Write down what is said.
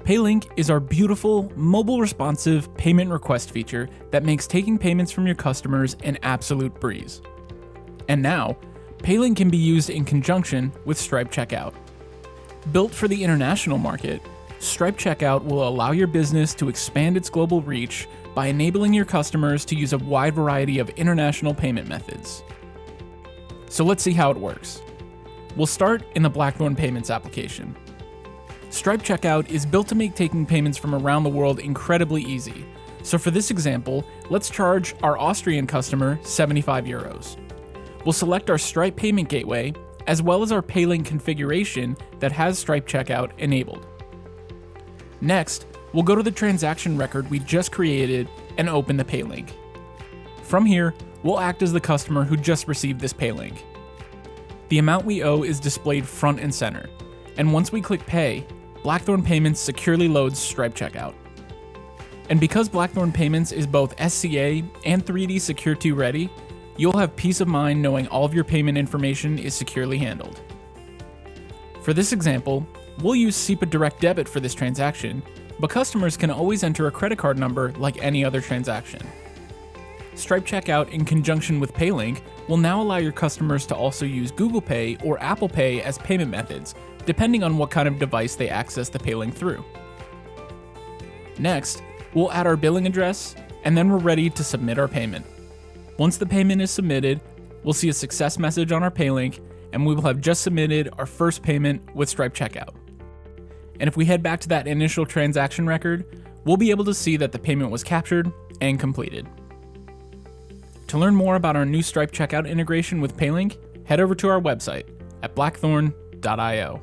PayLink is our beautiful, mobile-responsive payment request feature that makes taking payments from your customers an absolute breeze. And now, PayLink can be used in conjunction with Stripe Checkout. Built for the international market, Stripe Checkout will allow your business to expand its global reach by enabling your customers to use a wide variety of international payment methods. So let's see how it works. We'll start in the Blackthorn Payments application. Stripe Checkout is built to make taking payments from around the world incredibly easy. So for this example, let's charge our Austrian customer 75 euros. We'll select our Stripe payment gateway, as well as our PayLink configuration that has Stripe Checkout enabled. Next, we'll go to the transaction record we just created and open the PayLink. From here, we'll act as the customer who just received this PayLink. The amount we owe is displayed front and center, and once we click Pay, Blackthorn Payments securely loads Stripe Checkout. And because Blackthorn Payments is both SCA and 3D Secure 2 ready, you'll have peace of mind knowing all of your payment information is securely handled. For this example, we'll use SEPA Direct Debit for this transaction, but customers can always enter a credit card number like any other transaction. Stripe Checkout in conjunction with PayLink will now allow your customers to also use Google Pay or Apple Pay as payment methods, depending on what kind of device they access the PayLink through. Next, we'll add our billing address, and then we're ready to submit our payment. Once the payment is submitted, we'll see a success message on our PayLink, and we will have just submitted our first payment with Stripe Checkout. And if we head back to that initial transaction record, we'll be able to see that the payment was captured and completed. To learn more about our new Stripe Checkout integration with PayLink, head over to our website at blackthorn.io.